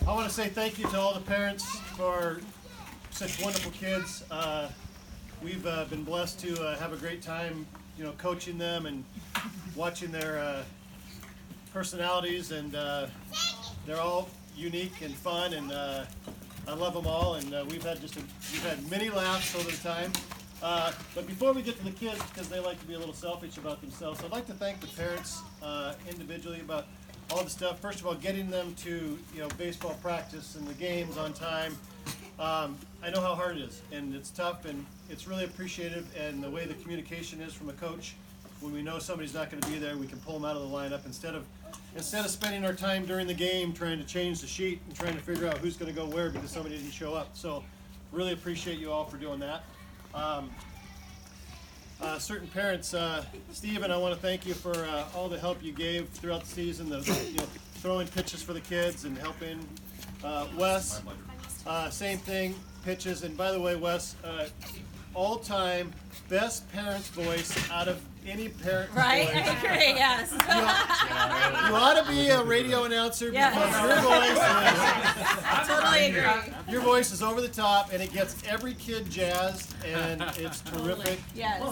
I want to say thank you to all the parents for such wonderful kids. We've been blessed to have a great time, coaching them and watching their personalities, and they're all unique and fun, and I love them all. And we've had many laughs over the time. But before we get to the kids, because they like to be a little selfish about themselves, I'd like to thank the parents individually about all the stuff. First of all, getting them to baseball practice and the games on time. I know how hard it is, and it's tough, and it's really appreciative. And the way the communication is from a coach, when we know somebody's not going to be there, we can pull them out of the lineup instead of spending our time during the game trying to change the sheet and trying to figure out who's going to go where because somebody didn't show up. So, really appreciate you all for doing that. Certain parents, Steven, I want to thank you for all the help you gave throughout the season, throwing pitches for the kids and helping. Wes, same thing, pitches. And by the way, Wes, all-time best parent's voice out of any parent voice. Right, I agree, yes. You ought to be a radio announcer because your voice is... Totally agree. Your voice is over the top, and it gets every kid jazzed, and it's terrific. Yes.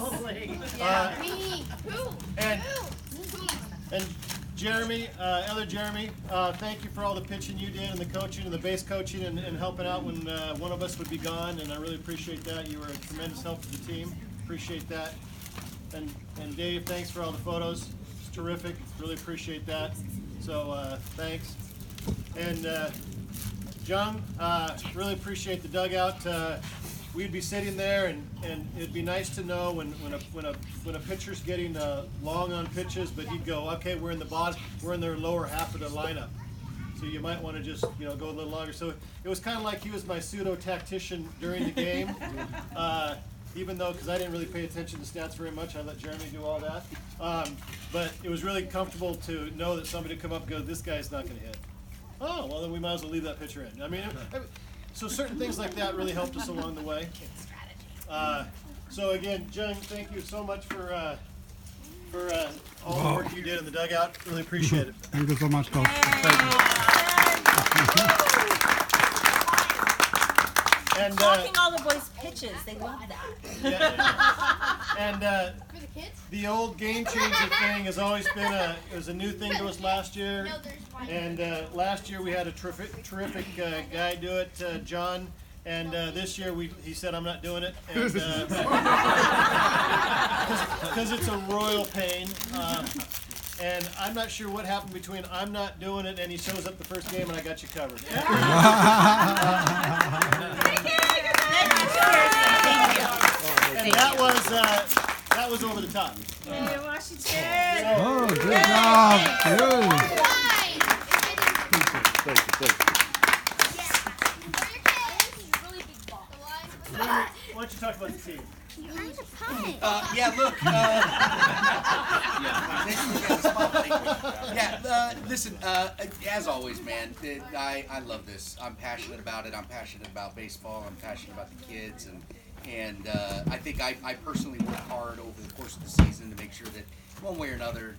And Jeremy, other Jeremy, thank you for all the pitching you did and the coaching and the base coaching and helping out when one of us would be gone, and I really appreciate that. You were a tremendous help to the team. Appreciate that. And Dave, thanks for all the photos. It's terrific. Really appreciate that. So thanks. And Jung, really appreciate the dugout. We'd be sitting there, and it'd be nice to know when a pitcher's getting long on pitches, but he'd go, okay, we're in their lower half of the lineup, so you might want to just go a little longer. So it was kind of like he was my pseudo tactician during the game, even though because I didn't really pay attention to stats very much, I let Jeremy do all that. But it was really comfortable to know that somebody would come up and go, this guy's not going to hit. Oh, well then we might as well leave that pitcher in. I mean. So certain things like that really helped us along the way. So again, Jung, thank you so much for all the work you did in the dugout. Really appreciate it. Thank you so much, Coach. And talking all the boys' pitches, they love that. Yeah. And the old game changer thing has always been it was a new thing to us last year. And last year we had a terrific guy do it, John. And this year he said, I'm not doing it. Because it's a royal pain. And I'm not sure what happened between I'm not doing it and he shows up the first game and I got you covered. And that was over the top. Hey, Washington. Oh, good job. Good. Why don't you talk about the team? Listen, as always, man, I love this. I'm passionate about it. I'm passionate about baseball. I'm passionate about the kids, and I think I personally work hard over the course of the season to make sure that one way or another,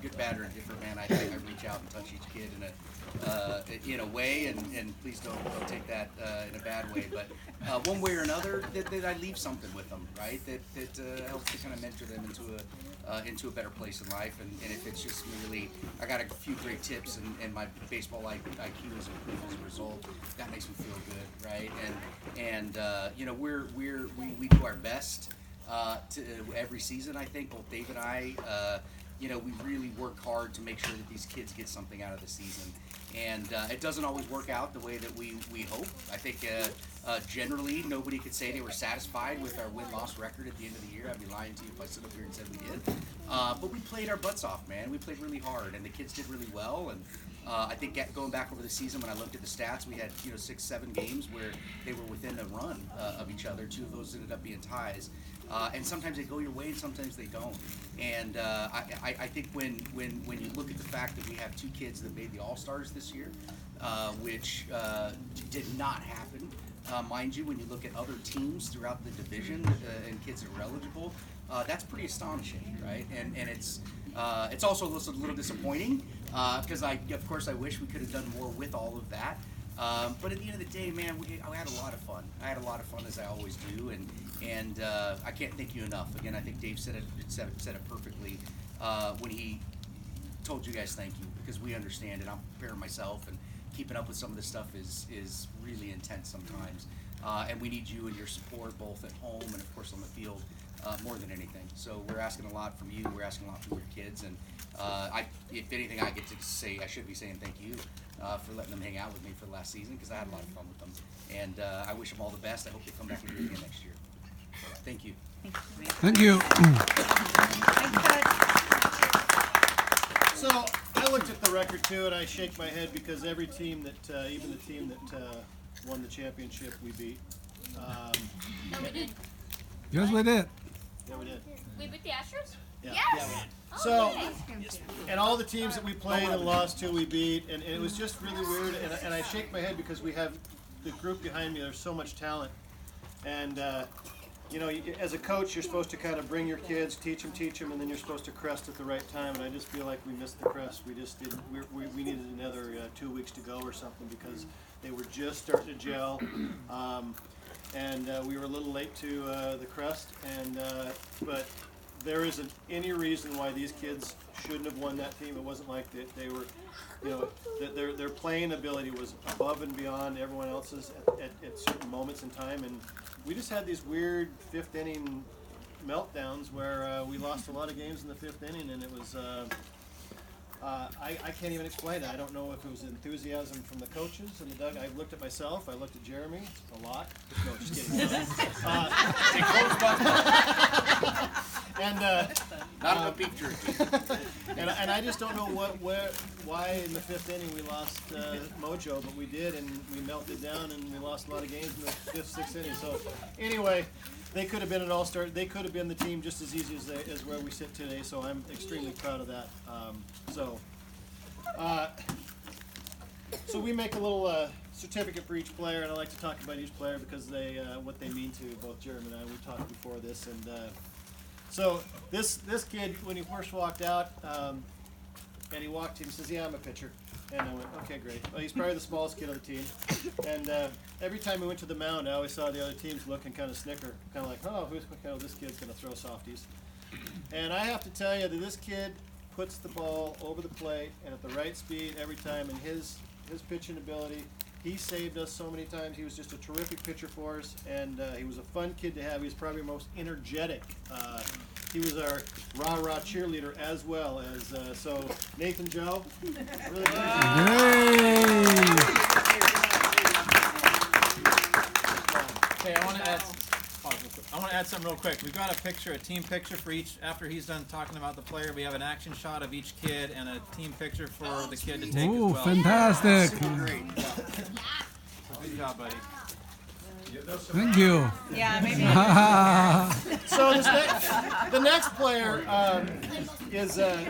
good, bad, or indifferent, man, I reach out and touch each kid in a way, and please don't take that in a bad way, but one way or another, that I leave something with them, right? That helps to kind of mentor them into a better place in life, and if it's just really, I got a few great tips, and my baseball IQ is improved as a result. That makes me feel good, right? And we do our best to every season. I think both Dave and I, we really work hard to make sure that these kids get something out of the season. And it doesn't always work out the way that we hope. I think generally nobody could say they were satisfied with our win-loss record at the end of the year. I'd be lying to you if I stood up here and said we did. But we played our butts off, man. We played really hard, and the kids did really well. And I think going back over the season, when I looked at the stats, we had 6-7 games where they were within a run of each other. 2 of those ended up being ties. And sometimes they go your way, and sometimes they don't. And I think when you look at the fact that we have 2 kids that made the All-Stars this year, which did not happen, mind you, when you look at other teams throughout the division and kids that are eligible, that's pretty astonishing, right? And it's also a little disappointing because of course I wish we could have done more with all of that. But at the end of the day, man, I had a lot of fun. I had a lot of fun, as I always do, and I can't thank you enough. Again, I think Dave said it perfectly when he told you guys thank you, because we understand it. I'm preparing myself, and keeping up with some of this stuff is really intense sometimes. And we need you and your support both at home and of course on the field more than anything. So we're asking a lot from you. We're asking a lot from your kids, and if anything, I get to say I should be saying thank you for letting them hang out with me for the last season, because I had a lot of fun with them, and I wish them all the best. I hope they come back and do it again next year. So, thank you. Thank you. So I looked at the record too, and I shake my head because every team that, even the team that won the championship, we beat. No, we did. Yes, we did. Yeah, we did. We beat the Astros? Yeah. Yes. So, Okay. and all the teams that we played and lost to, we beat, and it was just really weird. And I shake my head because we have the group behind me. There's so much talent, and you know, as a coach, you're supposed to kind of bring your kids, teach them, and then you're supposed to crest at the right time. And I just feel like we missed the crest. We just didn't. We needed another 2 weeks to go or something, because they were just starting to gel. And we were a little late to the crest, but there isn't any reason why these kids shouldn't have won that team. It wasn't like they were, you know, their playing ability was above and beyond everyone else's at certain moments in time, and we just had these weird fifth inning meltdowns where we lost a lot of games in the fifth inning, and it was. I can't even explain it. I don't know if it was enthusiasm from the coaches and the dugout. I looked at myself. I looked at Jeremy a lot. No, just kidding. And Not enough beef jerky. and I just don't know why in the fifth inning we lost mojo, but we did, and we melted down, and we lost a lot of games in the fifth, sixth inning. So anyway, they could have been an all-star. They could have been the team just as easy as where we sit today. So I'm extremely proud of that. So we make a little certificate for each player, and I like to talk about each player because they what they mean to both Jeremy and I. We talked before this, and so this kid, when he first walked out, and he walked in, he says, "Yeah, I'm a pitcher." And I went, "Okay, great." Well, he's probably the smallest kid on the team. And every time we went to the mound, I always saw the other teams look and kind of snicker, kind of like, "Oh, this kid's going to throw softies." And I have to tell you that this kid puts the ball over the plate and at the right speed every time, and his pitching ability, he saved us so many times. He was just a terrific pitcher for us, and he was a fun kid to have. He was probably our most energetic. He was our rah-rah cheerleader as well as, so Nathan Joe, really good. Okay, I want to add something real quick. We've got a picture, a team picture for each. After he's done talking about the player, we have an action shot of each kid and a team picture for the kid to take Ooh, as well. fantastic. Good job, buddy. Thank you. Yeah, maybe. So the next player is he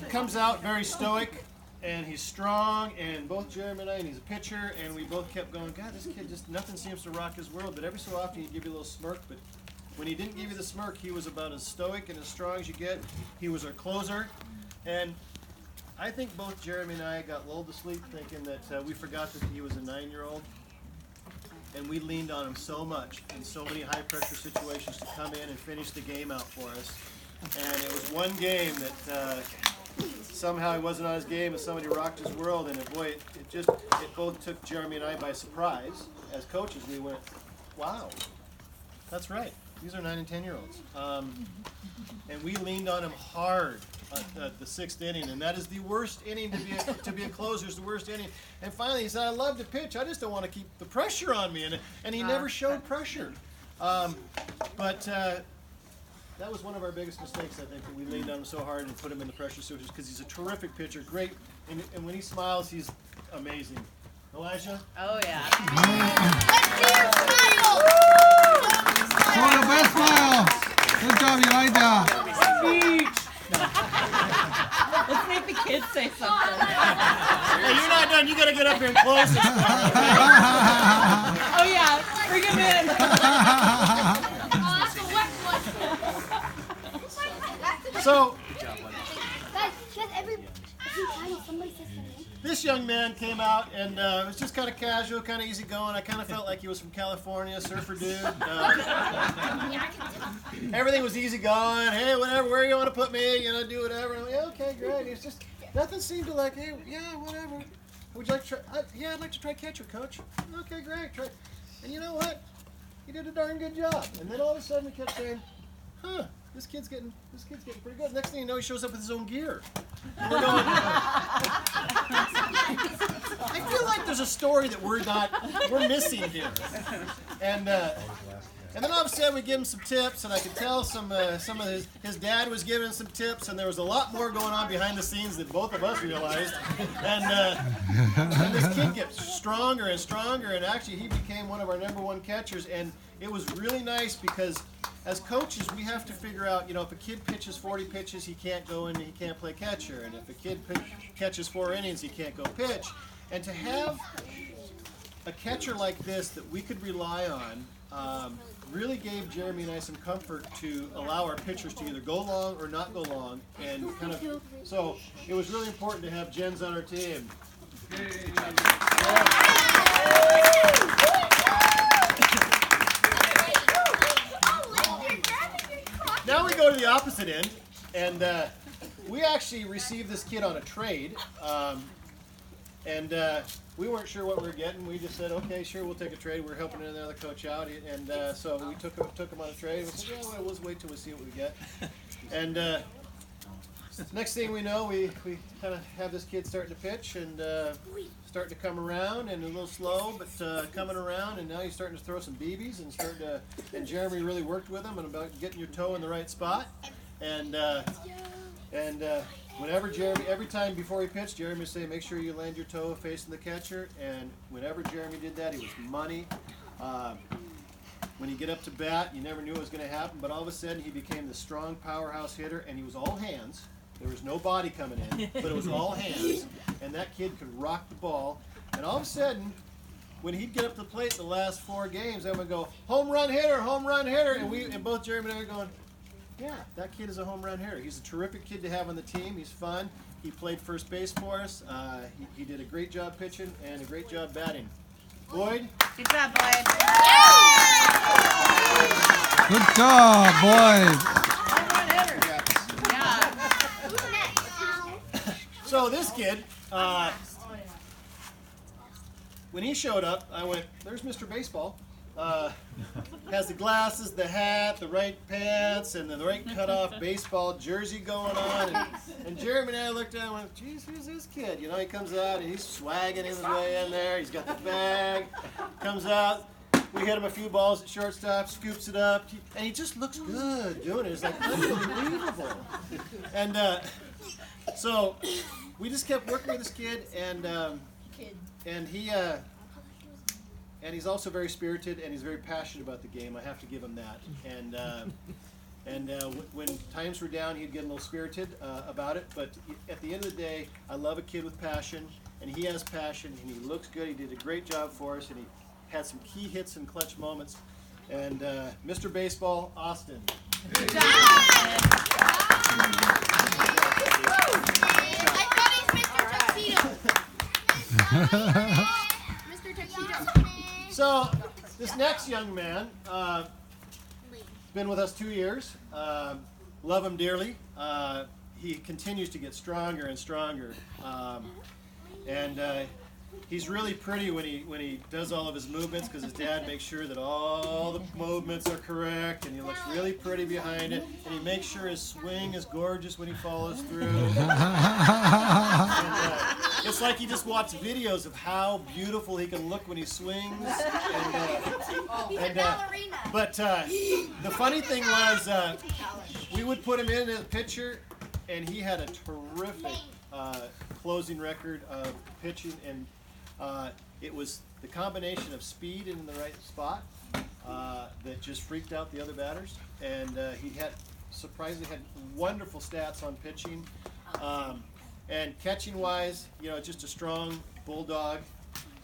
comes out very stoic, and he's strong, and both Jeremy and I, and he's a pitcher, and we both kept going, God, this kid just, nothing seems to rock his world, but every so often he'd give you a little smirk, but when he didn't give you the smirk, he was about as stoic and as strong as you get. He was our closer, and I think both Jeremy and I got lulled to sleep thinking that we forgot that he was a 9-year-old. And we leaned on him so much in so many high-pressure situations to come in and finish the game out for us. And it was one game that somehow he wasn't on his game and somebody rocked his world. And it both took Jeremy and I by surprise. As coaches, we went, wow, that's right. These are 9 and 10-year-olds. And we leaned on him hard at the 6th inning, and that is the worst inning to be a closer. Is the worst inning. And finally, he said, "I love to pitch. I just don't want to keep the pressure on me." And he never showed pressure. But that was one of our biggest mistakes, I think, that we leaned on him so hard and put him in the pressure situations, because he's a terrific pitcher, great, and when he smiles, he's amazing. Elijah? Oh, yeah. Let's see your smile. Oh, the best smile. Good job, Elijah. Let's make the kids say something. Hey, you're not done. You got to get up here and close this. Oh, yeah. Bring him in. That's a wet one. So, Guys, every time somebody says something, this young man came out and it was just kind of casual, kind of easy going. I kind of felt like he was from California, surfer dude. Everything was easy going. Hey, whatever, where you want to put me, do whatever. I'm like, yeah, okay, great. It's just nothing seemed to like, hey, yeah, whatever. Would you like to try? Yeah, I'd like to try catcher, coach. Okay, great. Try. And you know what? He did a darn good job. And then all of a sudden we kept saying, huh, this kid's getting pretty good. Next thing you know, he shows up with his own gear. And we're going, I feel like there's a story that we're missing here. And then all of a sudden we give him some tips, and I could tell some of his dad was giving some tips, and there was a lot more going on behind the scenes than both of us realized. And this kid gets stronger and stronger, and actually he became one of our #1 catchers. And it was really nice because as coaches we have to figure out, if a kid pitches 40 pitches, he can't go in, he can't play catcher, and if a kid catches 4 innings, he can't go pitch. And to have a catcher like this that we could rely on really gave Jeremy and I some comfort to allow our pitchers to either go long or not go long, and so it was really important to have Jens on our team. Now we go to the opposite end, and we actually received this kid on a trade, and we weren't sure what we were getting. We just said, okay, sure, we'll take a trade. We were helping another coach out, and so we took him on a trade. We said, well, we'll wait till we see what we get. And next thing we know, we kind of have this kid starting to pitch and starting to come around, and a little slow, but coming around. And now he's starting to throw some BBs and Jeremy really worked with him and about getting your toe in the right spot. And whenever Jeremy, every time before he pitched, Jeremy would say, make sure you land your toe facing the catcher. And whenever Jeremy did that, he was money. When he get up to bat, you never knew what was going to happen, but all of a sudden he became the strong powerhouse hitter, and he was all hands. There was no body coming in, but it was all hands, and that kid could rock the ball. And all of a sudden, when he'd get up to the plate the last 4 games, everyone would go, home run hitter, and both Jeremy and I were going, yeah, that kid is a home run hitter. He's a terrific kid to have on the team. He's fun. He played first base for us. He did a great job pitching and a great job batting. Boyd? Good job, Boyd. Good job, boys. So this kid, when he showed up, I went, there's Mr. Baseball. Has the glasses, the hat, the right pants, and the right cutoff baseball jersey going on. And Jeremy and I looked at him and went, geez, who's this kid? He comes out and he's swagging his way in there. He's got the bag, comes out. We hit him a few balls at shortstop, scoops it up, and he just looks good doing it. It's like unbelievable. And so we just kept working with this kid, and he's also very spirited, and he's very passionate about the game. I have to give him that. And when times were down, he'd get a little spirited about it. But at the end of the day, I love a kid with passion, and he has passion, and he looks good. He did a great job for us, and he had some key hits and clutch moments. And Mr. Baseball, Austin. I thought he's Mr. Tuxedo. So this next young man, been with us 2 years. Love him dearly. He continues to get stronger and stronger, and he's really pretty when he does all of his movements, because his dad makes sure that all the movements are correct, and he looks really pretty behind it, and he makes sure his swing is gorgeous when he follows through. It's like he just watched videos of how beautiful he can look when he swings. But the funny thing was, we would put him in as a pitcher, and he had a terrific closing record of pitching, and it was the combination of speed in the right spot that just freaked out the other batters. And he had surprisingly had wonderful stats on pitching. And catching-wise, just a strong bulldog.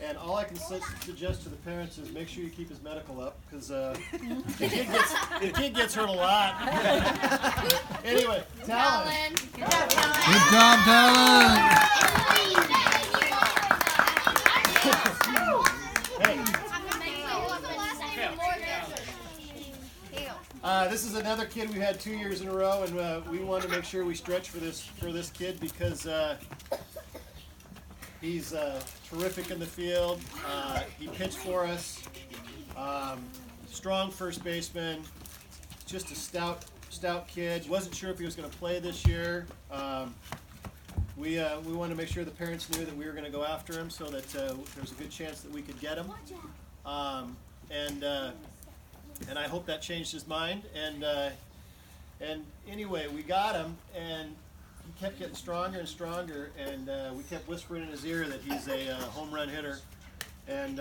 And all I can suggest to the parents is make sure you keep his medical up, because the kid gets hurt a lot. Anyway, Talon. Good job, Talon. This is another kid we've had 2 years in a row, and we wanted to make sure we stretch for this kid because he's terrific in the field. He pitched for us. Strong first baseman. Just a stout kid. Wasn't sure if he was going to play this year. We wanted to make sure the parents knew that we were going to go after him, so that there was a good chance that we could get him. And I hope that changed his mind. And anyway, we got him, and he kept getting stronger and stronger. And we kept whispering in his ear that he's a home run hitter, and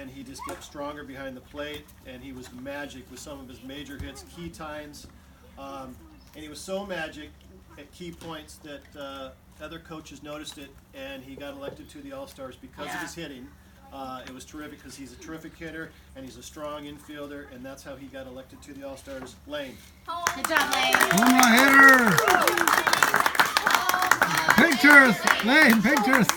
he just kept stronger behind the plate. And he was magic with some of his major hits, key times. And he was so magic at key points that other coaches noticed it, and he got elected to the All-Stars because of his hitting. It was terrific because he's a terrific hitter and he's a strong infielder, and that's how he got elected to the All-Stars. Lane. Good job, Lane. Home run hitter. Pictures, Lane, pictures.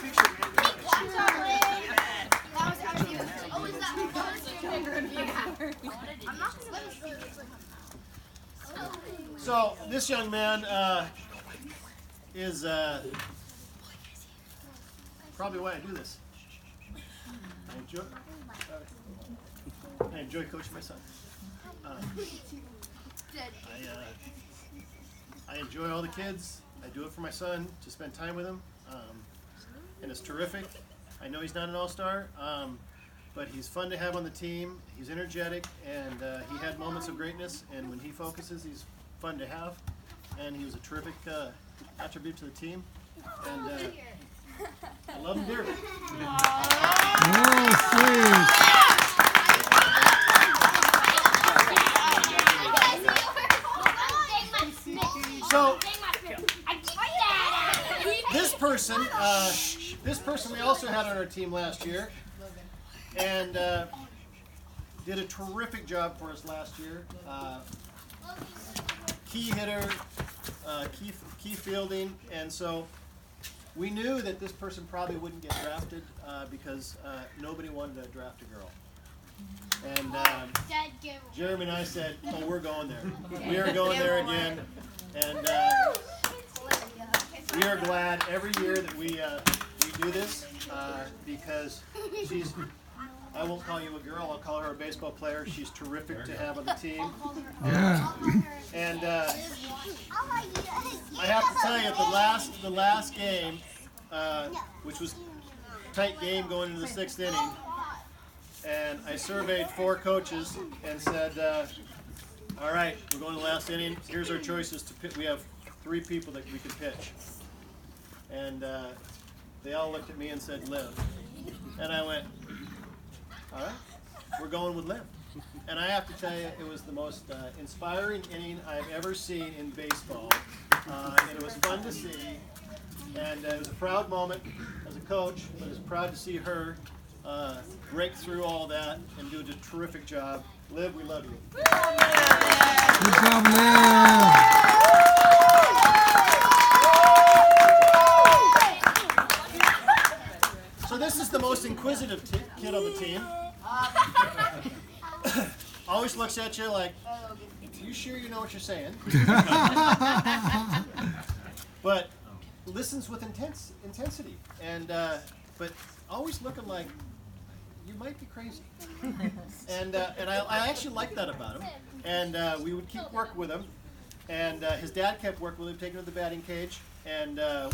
So this young man is probably why I do this. I enjoy coaching my son. I enjoy all the kids. I do it for my son to spend time with him, and it's terrific. I know he's not an all-star, but he's fun to have on the team. He's energetic, and he had moments of greatness, and when he focuses, he's fun to have, and he was a terrific attribute to the team, and I love him dearly. Oh, sweet. So this person we also had on our team last year, and did a terrific job for us last year. Key hitter, key fielding, and so we knew that this person probably wouldn't get drafted because nobody wanted to draft a girl. And Jeremy and I said, "Oh, we're going there. We are going there again." And we are glad every year that we do this because she's. I won't call you a girl. I'll call her a baseball player. She's terrific to have on the team. Yeah. And I have to tell you, the last game, which was a tight game going into the 6th inning, and I surveyed 4 coaches and said, all right, we're going to the last inning. Here's our choices to pitch. We have 3 people that we can pitch. And they all looked at me and said, Liv. And I went, all right, we're going with Liv. And I have to tell you, it was the most inspiring inning I've ever seen in baseball. And it was fun to see. And it was a proud moment as a coach, but I was proud to see her break through all that and do a terrific job. Liv, we love you. Good job, Liv. So this is the most inquisitive kid on the team. Always looks at you like, you sure you know what you're saying? But listens with intensity, and but always looking like you might be crazy. And I actually liked that about him. And we would keep working with him. And his dad kept working with him, taking him to the batting cage. And all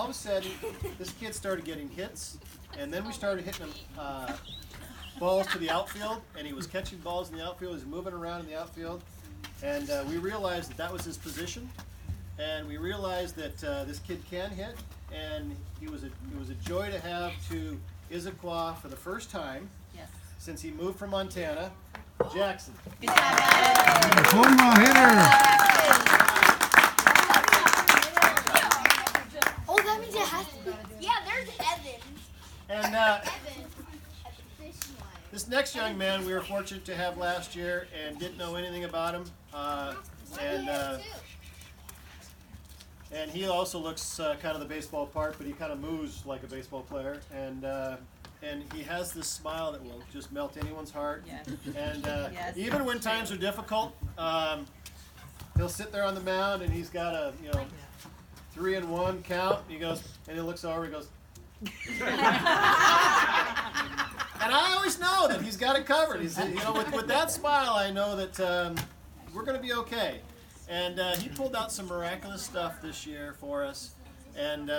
of a sudden, this kid started getting hits. And then we started hitting him balls to the outfield. And he was catching balls in the outfield. He was moving around in the outfield. And we realized that was his position. And we realized that this kid can hit. And it was a joy to have to Issaquah for the first time since he moved from Montana. Jackson. Home run hitter. Oh, that means it has to be. Yeah, there's Evan. And this next young man we were fortunate to have last year and didn't know anything about him. And he also looks kind of the baseball part, but he kind of moves like a baseball player. And and he has this smile that will just melt anyone's heart. Yes. And Yes. even when times are difficult, he'll sit there on the mound and he's got a 3-1 count. He goes and he looks over and goes. And I always know that he's got it covered. He's, with that smile, I know that we're going to be okay. And he pulled out some miraculous stuff this year for us. And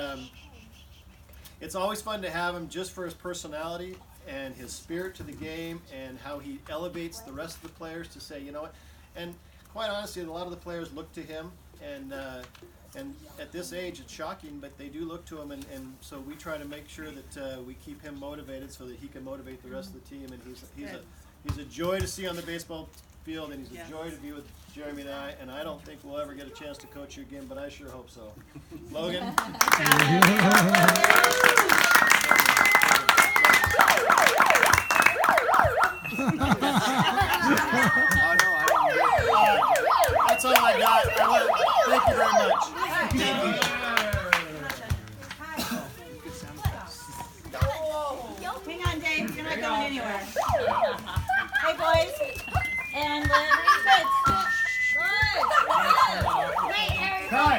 it's always fun to have him just for his personality and his spirit to the game and how he elevates the rest of the players to say, you know what. And quite honestly, a lot of the players look to him. And at this age, it's shocking, but they do look to him, and so we try to make sure that we keep him motivated so that he can motivate the rest of the team. And he's a joy to see on the baseball field, and he's a joy to be with Jeremy and I don't think we'll ever get a chance to coach you again, but I sure hope so. Logan. That's all I got. Thank you very much. Thank you. Hang on, Dave. You're not going anywhere. Hey, boys. And good. Wait, Harry. Hi.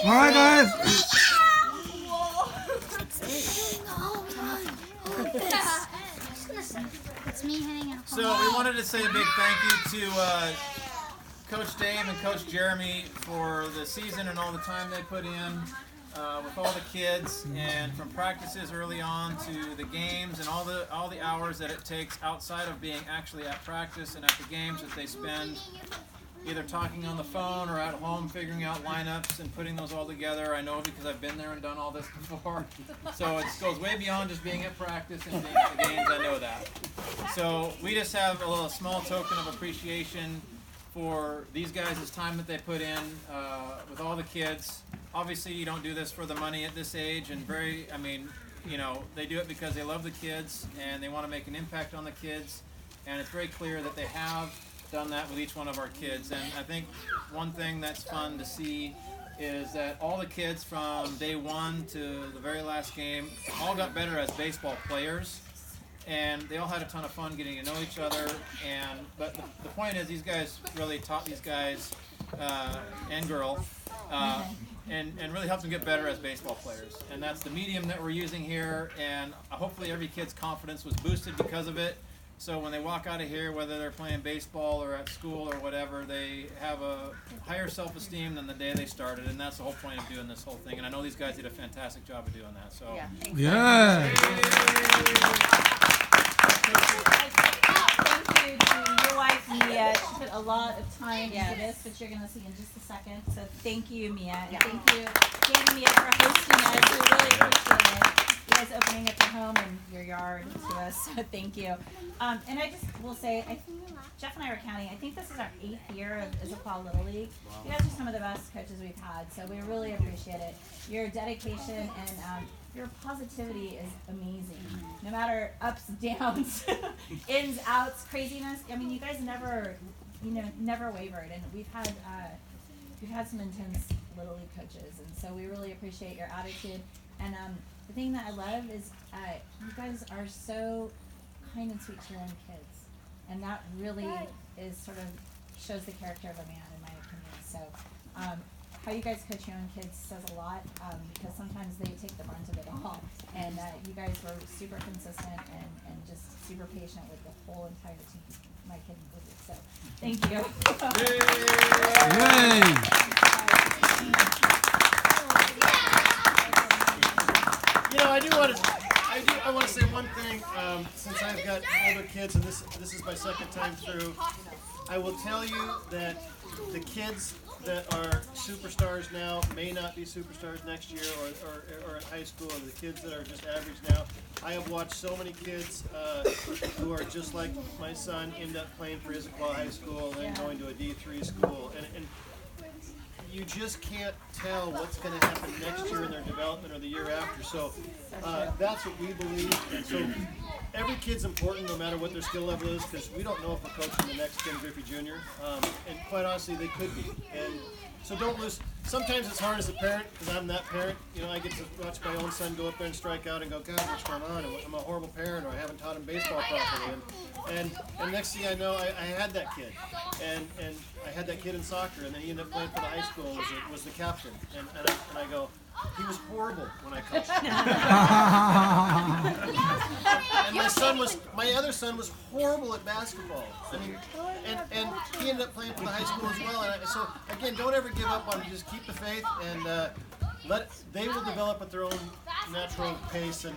All right, guys. It's me hanging out. So we wanted to say a big thank you to Coach Dave and Coach Jeremy for the season and all the time they put in with all the kids, and from practices early on to the games and all the hours that it takes outside of being actually at practice and at the games that they spend either talking on the phone or at home figuring out lineups and putting those all together. I know because I've been there and done all this before. So it goes way beyond just being at practice and being at the games. I know that. So we just have a little small token of appreciation for these guys' time that they put in with all the kids. Obviously, you don't do this for the money at this age, and they do it because they love the kids and they want to make an impact on the kids. And it's very clear that they have done that with each one of our kids. And I think one thing that's fun to see is that all the kids from day one to the very last game all got better as baseball players, and they all had a ton of fun getting to know each other. But the point is, these guys really taught these guys and girl and really helped them get better as baseball players. And that's the medium that we're using here, and hopefully every kid's confidence was boosted because of it. So when they walk out of here, whether they're playing baseball or at school or whatever, they have a higher self-esteem than the day they started, and that's the whole point of doing this whole thing. And I know these guys did a fantastic job of doing that. So Yeah. Thank you to your wife, Mia. She put a lot of time into this, which you're going to see in just a second. So thank you, Mia. And thank you, Dan and Mia, for hosting us. We really appreciate it. You guys opening up your home and your yard to us. So thank you. And I just will say, I think Jeff and I were counting. I think this is our 8th year of Issaquah Little League. You guys are some of the best coaches we've had, so we really appreciate it. Your dedication and your positivity is amazing. No matter ups, downs, ins, outs, craziness. I mean, you guys never wavered, and we've had some intense Little League coaches, and so we really appreciate your attitude. And the thing that I love is you guys are so kind and sweet to your own kids, and that really is sort of shows the character of a man, in my opinion. So how you guys coach your own kids says a lot, because sometimes they take the brunt of it all, and you guys were super consistent and just super patient with the whole entire team, my kid included. So thank you. I want to say one thing. Since I've got older kids, and this is my second time through, I will tell you that the kids that are superstars now may not be superstars next year or at high school, and the kids that are just average now. I have watched so many kids who are just like my son end up playing for Issaquah High School and then going to a D3 school, and you just can't tell what's going to happen next year in their development or the year after. So that's what we believe. And so every kid's important, no matter what their skill level is, because we don't know if we're coaching the next Ken Griffey Jr. And quite honestly, they could be. And so don't lose. Sometimes it's hard as a parent, because I'm that parent. You know, I get to watch my own son go up there and strike out and go, God, what's going on? I'm a horrible parent, or I haven't taught him baseball properly. And next thing I know, I had that kid, and I had that kid in soccer, and then he ended up playing for the high school and was the captain. And I go, he was horrible when I coached him. And my other son was horrible at basketball. I mean, and he ended up playing for the high school as well. And so again, don't ever give up on it. Just keep the faith, and they will develop at their own natural pace, and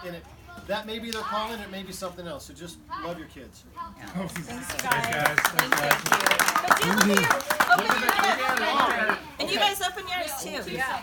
it. That may be their calling, it may be something else. So just love your kids. Thanks, guys. Thank you. But do look at your, open your, and you guys open yours too. Yeah.